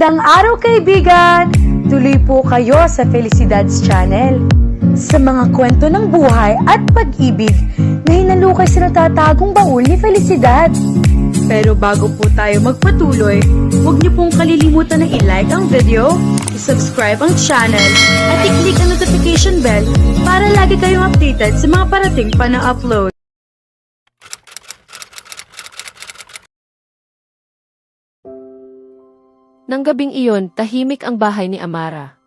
Magandang araw kaibigan! Tuloy po kayo sa Felicidad's Channel. Sa mga kwento ng buhay at pag-ibig na hinalukay sa natatagong baul ni Felicidad. Pero bago po tayo magpatuloy, huwag niyo pong kalilimutan na i-like ang video, i-subscribe ang channel, at i-click ang notification bell para lagi kayong updated sa mga parating pa na upload. Nang gabing iyon, tahimik ang bahay ni Amara.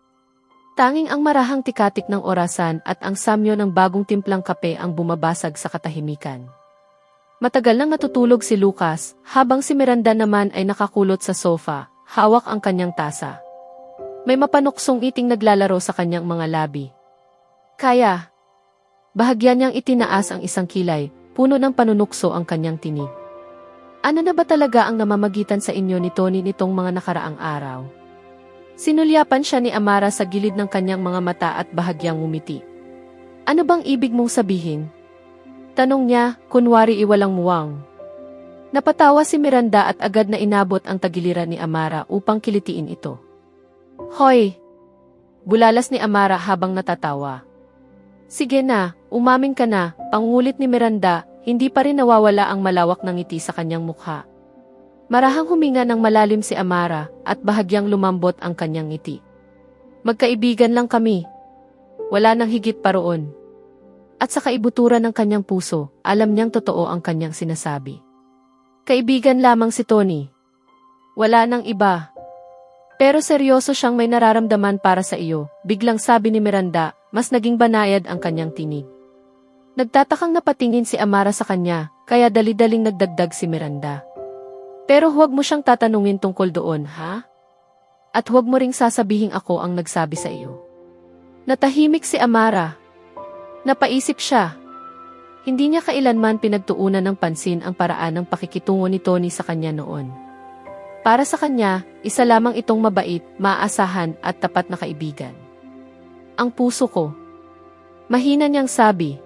Tanging ang marahang tikatik ng orasan at ang samyo ng bagong timplang kape ang bumabasag sa katahimikan. Matagal nang natutulog si Lucas, habang si Miranda naman ay nakakulot sa sofa, hawak ang kanyang tasa. May mapanuksong iting naglalaro sa kanyang mga labi. Kaya, bahagya niyang itinaas ang isang kilay, puno ng panunukso ang kanyang tinig. Ano na ba talaga ang namamagitan sa inyo ni Tony nitong mga nakaraang araw? Sinulyapan siya ni Amara sa gilid ng kanyang mga mata at bahagyang ngumiti. Ano bang ibig mong sabihin? Tanong niya, kunwari iwalang muwang. Napatawa si Miranda at agad na inabot ang tagiliran ni Amara upang kilitiin ito. Hoy! Bulalas ni Amara habang natatawa. Sige na, umamin ka na, pangulit ni Miranda. Hindi pa rin nawawala ang malawak ng ngiti sa kanyang mukha. Marahang huminga ng malalim si Amara at bahagyang lumambot ang kanyang ngiti. Magkaibigan lang kami. Wala nang higit pa roon. At sa kaibuturan ng kanyang puso, alam niyang totoo ang kanyang sinasabi. Kaibigan lamang si Tony. Wala nang iba. Pero seryoso siyang may nararamdaman para sa iyo, biglang sabi ni Miranda, mas naging banayad ang kanyang tinig. Nagtatakang napatingin si Amara sa kanya, kaya dali-daling nagdagdag si Miranda. Pero huwag mo siyang tatanungin tungkol doon, ha? At huwag mo ring sasabihing ako ang nagsabi sa iyo. Natahimik si Amara. Napaisip siya. Hindi niya kailanman pinagtuunan ng pansin ang paraan ng pakikitungo ni Tony sa kanya noon. Para sa kanya, isa lamang itong mabait, maaasahan at tapat na kaibigan. Ang puso ko. Mahina niyang sabi.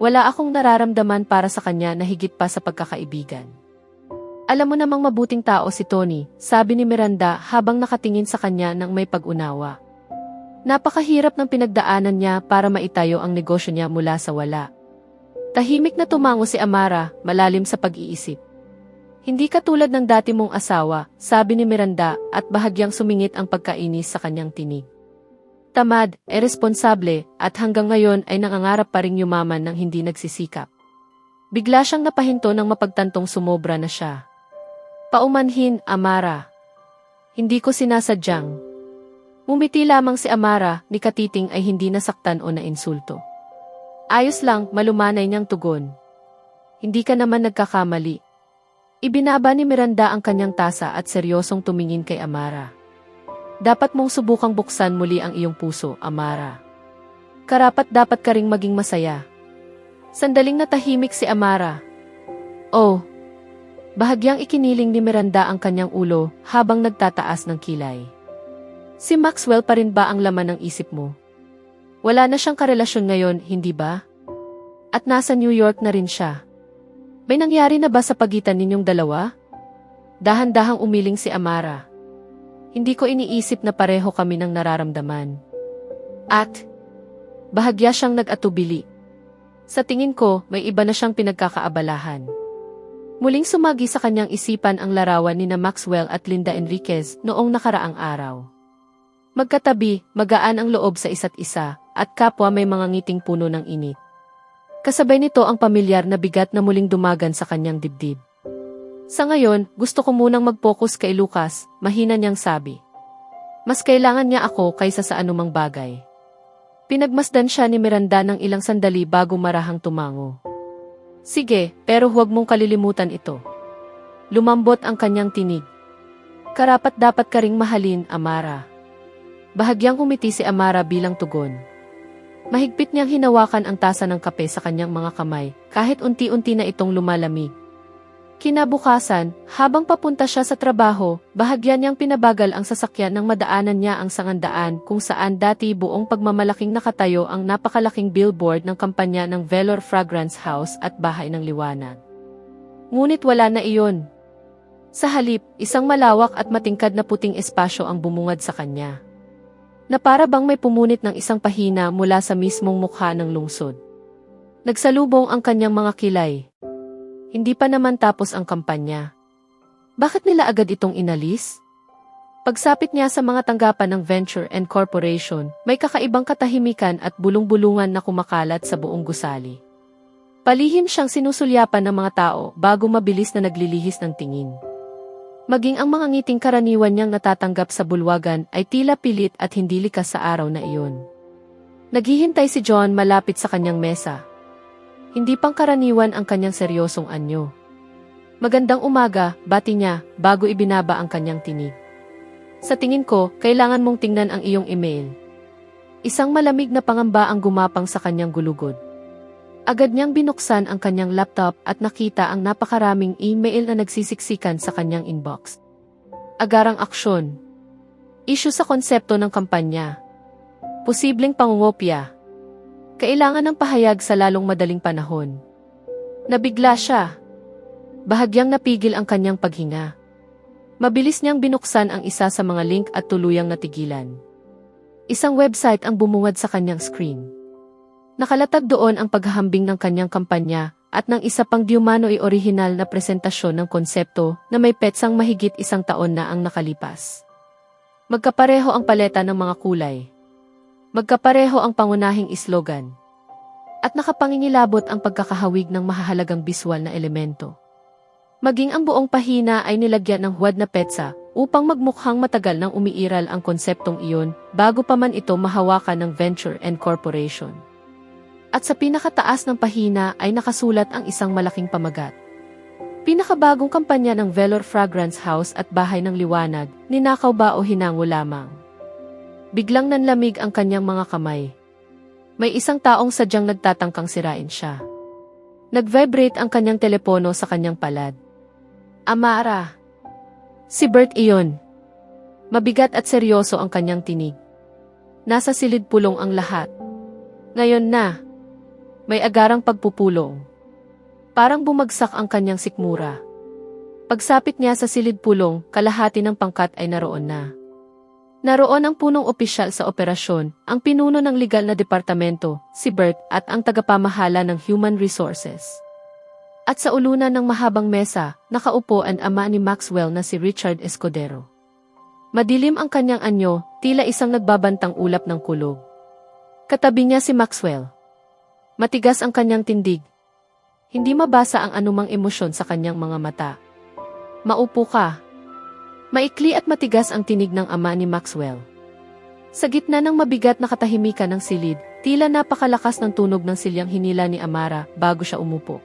Wala akong nararamdaman para sa kanya na higit pa sa pagkakaibigan. Alam mo namang mabuting tao si Tony, sabi ni Miranda habang nakatingin sa kanya ng may pag-unawa. Napakahirap ng pinagdaanan niya para maitayo ang negosyo niya mula sa wala. Tahimik na tumango si Amara, malalim sa pag-iisip. Hindi katulad ng dati mong asawa, sabi ni Miranda at bahagyang sumingit ang pagkainis sa kanyang tinig. Tamad, iresponsable, at hanggang ngayon ay nangangarap pa ring yumaman ng hindi nagsisikap. Bigla siyang napahinto ng mapagtantong sumobra na siya. Paumanhin, Amara. Hindi ko sinasadyang. Mumiti lamang si Amara, ni katiting ay hindi nasaktan o nainsulto. Ayos lang, malumanay niyang tugon. Hindi ka naman nagkakamali. Ibinaba ni Miranda ang kanyang tasa at seryosong tumingin kay Amara. Dapat mong subukang buksan muli ang iyong puso, Amara. Karapat-dapat ka ring maging masaya. Sandaling natahimik si Amara. Oh! Bahagyang ikiniling ni Miranda ang kanyang ulo habang nagtataas ng kilay. Si Maxwell pa rin ba ang laman ng isip mo? Wala na siyang karelasyon ngayon, hindi ba? At nasa New York na rin siya. May nangyari na ba sa pagitan ninyong dalawa? Dahan-dahang umiling si Amara. Hindi ko iniisip na pareho kami ng nararamdaman. At, bahagya siyang nag-atubili. Sa tingin ko, may iba na siyang pinagkakaabalahan. Muling sumagi sa kanyang isipan ang larawan ni na Maxwell at Linda Enriquez noong nakaraang araw. Magkatabi, magaan ang loob sa isa't isa, at kapwa may mga ngiting puno ng init. Kasabay nito ang pamilyar na bigat na muling dumagan sa kanyang dibdib. Sa ngayon, gusto ko munang mag-focus kay Lucas, mahina niyang sabi. Mas kailangan niya ako kaysa sa anumang bagay. Pinagmasdan siya ni Miranda ng ilang sandali bago marahang tumango. Sige, pero huwag mong kalilimutan ito. Lumambot ang kanyang tinig. Karapat-dapat ka ring mahalin, Amara. Bahagyang humiti si Amara bilang tugon. Mahigpit niyang hinawakan ang tasa ng kape sa kanyang mga kamay, kahit unti-unti na itong lumalamig. Kinabukasan, habang papunta siya sa trabaho, bahagya niyang pinabagal ang sasakyan nang madaanan niya ang sangandaan kung saan dati buong pagmamalaking nakatayo ang napakalaking billboard ng kampanya ng Velor Fragrance House at Bahay ng Liwanag. Ngunit wala na iyon. Sa halip, isang malawak at matingkad na puting espasyo ang bumungad sa kanya. Na para bang may pumunit ng isang pahina mula sa mismong mukha ng lungsod. Nagsalubong ang kanyang mga kilay. Hindi pa naman tapos ang kampanya. Bakit nila agad itong inalis? Pagsapit niya sa mga tanggapan ng Venture and Corporation, may kakaibang katahimikan at bulong-bulungan na kumakalat sa buong gusali. Palihim siyang sinusulyapan ng mga tao bago mabilis na naglilihis ng tingin. Maging ang mga ngiting karaniwan niyang natatanggap sa bulwagan ay tila pilit at hindi likas sa araw na iyon. Naghihintay si John malapit sa kanyang mesa. Hindi pang karaniwan ang kanyang seryosong anyo. Magandang umaga, bati niya, bago ibinaba ang kanyang tinig. Sa tingin ko, kailangan mong tingnan ang iyong email. Isang malamig na pangamba ang gumapang sa kanyang gulugod. Agad niyang binuksan ang kanyang laptop at nakita ang napakaraming email na nagsisiksikan sa kanyang inbox. Agarang aksyon. Issue sa konsepto ng kampanya. Posibleng pangungopya. Kailangan ng pahayag sa lalong madaling panahon. Nabigla siya. Bahagyang napigil ang kanyang paghinga. Mabilis niyang binuksan ang isa sa mga link at tuluyang natigilan. Isang website ang bumungad sa kanyang screen. Nakalatag doon ang paghahambing ng kanyang kampanya at ng isa pang diumano'y orihinal na presentasyon ng konsepto na may petsang mahigit 1 taon na ang nakalipas. Magkapareho ang paleta ng mga kulay. Magkapareho ang pangunahing slogan. At nakapangingilabot ang pagkakahawig ng mahahalagang biswal na elemento. Maging ang buong pahina ay nilagyan ng huwad na petsa upang magmukhang matagal nang umiiral ang konseptong iyon bago pa man ito mahawakan ng Venture and Corporation. At sa pinakataas ng pahina ay nakasulat ang isang malaking pamagat. Pinakabagong kampanya ng Velor Fragrance House at Bahay ng Liwanag, ninakaw ba o hinango lamang? Biglang nanlamig ang kanyang mga kamay. May isang taong sadyang nagtatangkang sirain siya. Nag-vibrate ang kanyang telepono sa kanyang palad. Amara. Si Bert iyon. Mabigat at seryoso ang kanyang tinig. Nasa silid pulong ang lahat. Ngayon na. May agarang pagpupulong. Parang bumagsak ang kanyang sikmura. Pagsapit niya sa silid pulong, kalahati ng pangkat ay naroon na. Naroon ang punong opisyal sa operasyon, ang pinuno ng legal na departamento, si Bert, at ang tagapamahala ng Human Resources. At sa ulunan ng mahabang mesa, nakaupo ang ama ni Maxwell na si Richard Escudero. Madilim ang kanyang anyo, tila isang nagbabantang ulap ng kulog. Katabi niya si Maxwell. Matigas ang kanyang tindig. Hindi mabasa ang anumang emosyon sa kanyang mga mata. Maupo ka. Maikli at matigas ang tinig ng ama ni Maxwell. Sa gitna ng mabigat na katahimikan ng silid, tila napakalakas ng tunog ng silyang hinila ni Amara bago siya umupo.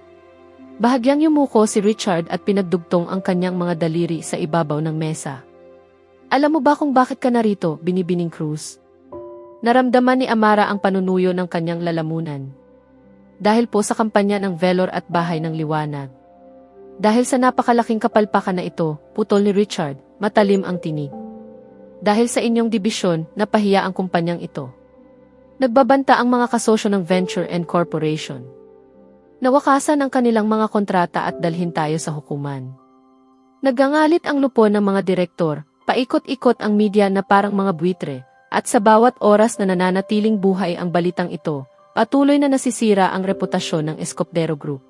Bahagyang yumuko si Richard at pinagdugtong ang kanyang mga daliri sa ibabaw ng mesa. Alam mo ba kung bakit ka narito, Binibining Cruz? Naramdaman ni Amara ang panunuyo ng kanyang lalamunan. Dahil po sa kampanya ng Velor at Bahay ng Liwanag. Dahil sa napakalaking kapalpakan na ito, putol ni Richard, matalim ang tinig. Dahil sa inyong dibisyon, napahiya ang kumpanyang ito. Nagbabanta ang mga kasosyo ng Venture and Corporation. Nawakasan ang kanilang mga kontrata at dalhin tayo sa hukuman. Nagangalit ang lupon ng mga direktor, paikot-ikot ang media na parang mga buitre, at sa bawat oras na nananatiling buhay ang balitang ito, patuloy na nasisira ang reputasyon ng Escudero Group.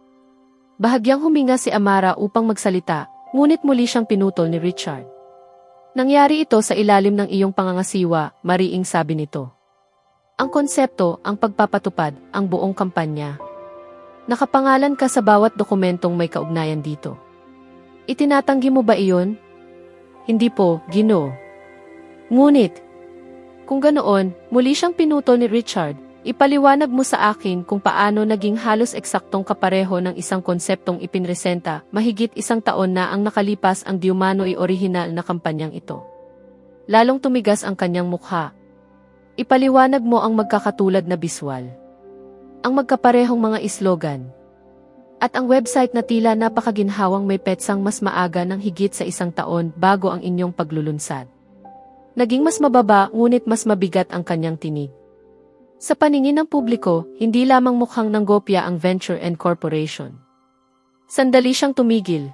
Bahagyang huminga si Amara upang magsalita, ngunit muli siyang pinutol ni Richard. Nangyari ito sa ilalim ng iyong pangangasiwa, mariing sabi nito. Ang konsepto, ang pagpapatupad, ang buong kampanya. Nakapangalan ka sa bawat dokumentong may kaugnayan dito. Itinatanggi mo ba iyon? Hindi po, Ginoo. Ngunit, kung ganoon, muli siyang pinutol ni Richard. Ipaliwanag mo sa akin kung paano naging halos eksaktong kapareho ng isang konseptong ipinresenta, mahigit 1 taon na ang nakalipas ang diumano'y orihinal na kampanyang ito. Lalong tumigas ang kanyang mukha. Ipaliwanag mo ang magkakatulad na biswal. Ang magkaparehong mga slogan. At ang website na tila napakaginhawang may petsang mas maaga ng higit sa 1 taon bago ang inyong paglulunsad. Naging mas mababa ngunit mas mabigat ang kanyang tinig. Sa paningin ng publiko, hindi lamang mukhang nanggopya ang Venture and Corporation. Sandali siyang tumigil.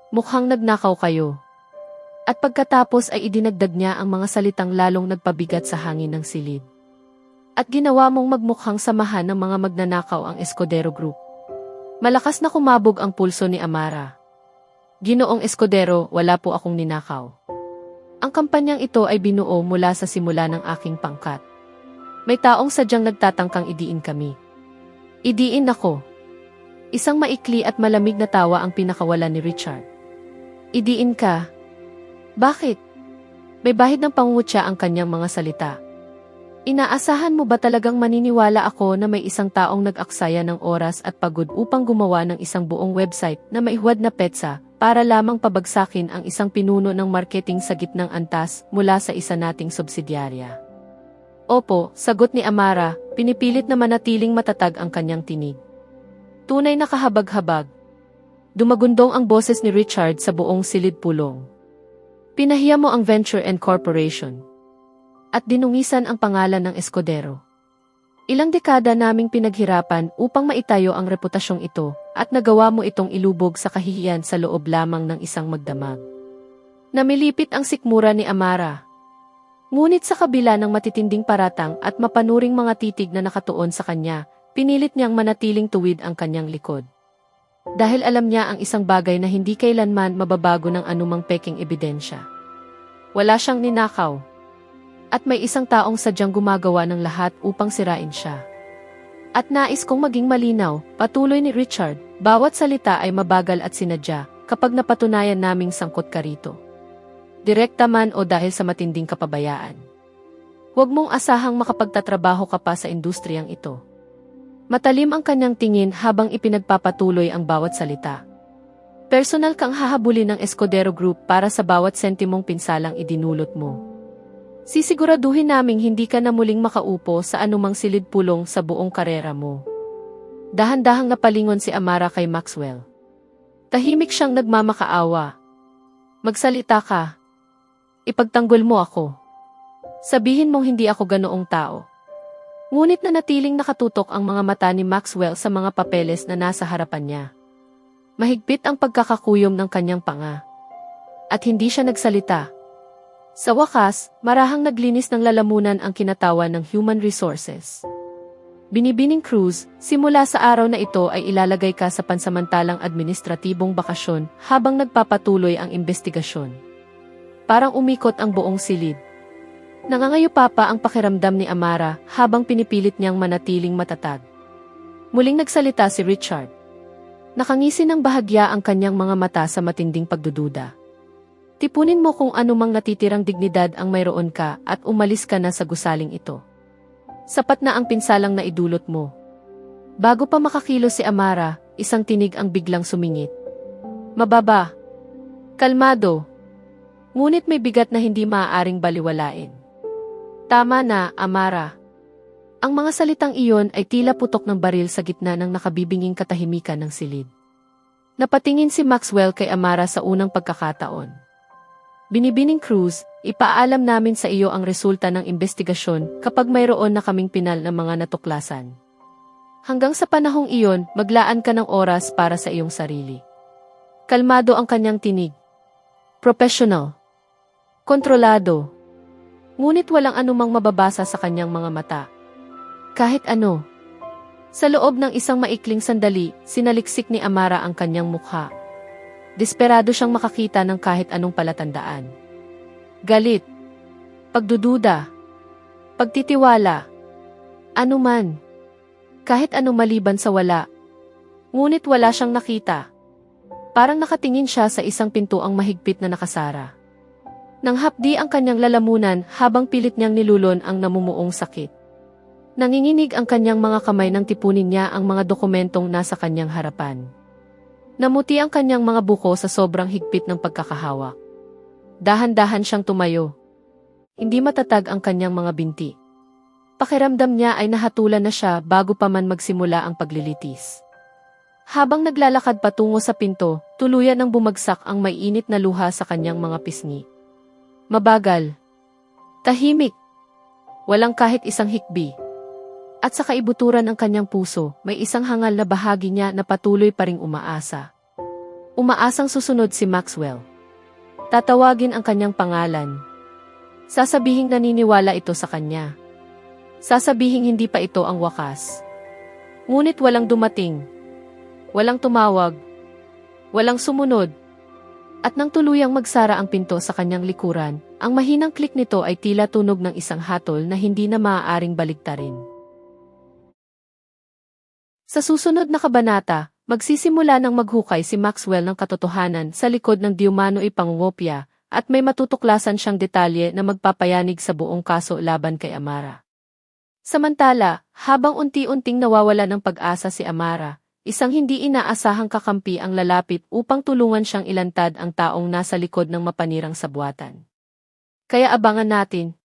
Mukhang nagnakaw kayo. At pagkatapos ay idinagdag niya ang mga salitang lalong nagpabigat sa hangin ng silid. At ginawa mong magmukhang samahan ng mga magnanakaw ang Escudero Group. Malakas na kumabog ang pulso ni Amara. Ginoong Escudero, wala po akong ninakaw. Ang kampanyang ito ay binuo mula sa simula ng aking pangkat. May taong sadyang nagtatangkang idiin kami. Idiin ako. Isang maikli at malamig na tawa ang pinakawalan ni Richard. Idiin ka. Bakit? May bahid ng pangungutya ang kanyang mga salita. Inaasahan mo ba talagang maniniwala ako na may isang taong nag-aksaya ng oras at pagod upang gumawa ng isang buong website na maihuwad na petsa para lamang pabagsakin ang isang pinuno ng marketing sa gitnang antas mula sa isa nating subsidyarya? Opo, sagot ni Amara, pinipilit na manatiling matatag ang kanyang tinig. Tunay na kahabag-habag. Dumagundong ang boses ni Richard sa buong silid pulong. Pinahiya mo ang Venture and Corporation. At dinungisan ang pangalan ng Escudero. Ilang dekada naming pinaghirapan upang maitayo ang reputasyong ito at nagawa mo itong ilubog sa kahihiyan sa loob lamang ng isang magdamag. Namilipit ang sikmura ni Amara. Ngunit sa kabila ng matitinding paratang at mapanuring mga titig na nakatuon sa kanya, pinilit niyang manatiling tuwid ang kanyang likod. Dahil alam niya ang isang bagay na hindi kailanman mababago ng anumang peking ebidensya. Wala siyang ninakaw. At may isang taong sadyang gumagawa ng lahat upang sirain siya. At nais kong maging malinaw, patuloy ni Richard, bawat salita ay mabagal at sinadya kapag napatunayan naming sangkot ka rito. Direkta man o dahil sa matinding kapabayaan. Huwag mong asahang makapagtatrabaho ka pa sa industriyang ito. Matalim ang kanyang tingin habang ipinagpapatuloy ang bawat salita. Personal kang hahabulin ng Escudero Group para sa bawat sentimong pinsalang idinulot mo. Sisiguraduhin naming hindi ka na muling makaupo sa anumang silid pulong sa buong karera mo. Dahan-dahang napalingon si Amara kay Maxwell. Tahimik siyang nagmamakaawa. Magsalita ka. Ipagtanggol mo ako. Sabihin mong hindi ako ganoong tao. Ngunit nanatiling nakatutok ang mga mata ni Maxwell sa mga papeles na nasa harapan niya. Mahigpit ang pagkakakuyom ng kanyang panga. At hindi siya nagsalita. Sa wakas, marahang naglinis ng lalamunan ang kinatawan ng Human Resources. Binibining Cruz, simula sa araw na ito ay ilalagay ka sa pansamantalang administratibong bakasyon habang nagpapatuloy ang investigasyon. Parang umikot ang buong silid. Nangangayupa pa ang pakiramdam ni Amara habang pinipilit niyang manatiling matatag. Muling nagsalita si Richard. Nakangisi ng bahagya ang kanyang mga mata sa matinding pagdududa. Tipunin mo kung anumang natitirang dignidad ang mayroon ka at umalis ka na sa gusaling ito. Sapat na ang pinsalang naidulot mo. Bago pa makakilos si Amara, isang tinig ang biglang sumingit. Mababa. Kalmado. Ngunit may bigat na hindi maaaring baliwalain. Tama na, Amara. Ang mga salitang iyon ay tila putok ng baril sa gitna ng nakabibinging katahimikan ng silid. Napatingin si Maxwell kay Amara sa unang pagkakataon. Binibining Cruz, ipaalam namin sa iyo ang resulta ng investigasyon kapag mayroon na kaming pinal ng mga natuklasan. Hanggang sa panahong iyon, maglaan ka ng oras para sa iyong sarili. Kalmado ang kanyang tinig. Professional. Kontrolado. Ngunit walang anumang mababasa sa kanyang mga mata. Kahit ano. Sa loob ng isang maikling sandali, sinaliksik ni Amara ang kanyang mukha. Desperado siyang makakita ng kahit anong palatandaan. Galit. Pagdududa. Pagtitiwala. Anuman. Kahit ano maliban sa wala. Ngunit wala siyang nakita. Parang nakatingin siya sa isang pintuang mahigpit na nakasara. Nang hapdi ang kanyang lalamunan habang pilit niyang nilulon ang namumuong sakit. Nanginginig ang kanyang mga kamay nang tipunin niya ang mga dokumentong nasa kanyang harapan. Namuti ang kanyang mga buko sa sobrang higpit ng pagkakahawak. Dahan-dahan siyang tumayo. Hindi matatag ang kanyang mga binti. Pakiramdam niya ay nahatulan na siya bago pa man magsimula ang paglilitis. Habang naglalakad patungo sa pinto, tuluyan nang bumagsak ang maiinit na luha sa kanyang mga pisngi. Mabagal. Tahimik. Walang kahit isang hikbi. At sa kaibuturan ng kanyang puso, may isang hangal na bahagi niya na patuloy pa ring umaasa. Umaasang susunod si Maxwell. Tatawagin ang kanyang pangalan. Sasabihing naniniwala ito sa kanya. Sasabihing hindi pa ito ang wakas. Ngunit walang dumating. Walang tumawag. Walang sumunod. At nang tuluyang magsara ang pinto sa kanyang likuran, ang mahinang klik nito ay tila tunog ng isang hatol na hindi na maaaring baligtarin. Sa susunod na kabanata, magsisimula ng maghukay si Maxwell ng katotohanan sa likod ng diumano'y pangungopya, at may matutuklasan siyang detalye na magpapayanig sa buong kaso laban kay Amara. Samantala, habang unti-unting nawawala ng pag-asa si Amara, isang hindi inaasahang kakampi ang lalapit upang tulungan siyang ilantad ang taong nasa likod ng mapanirang sabwatan. Kaya abangan natin,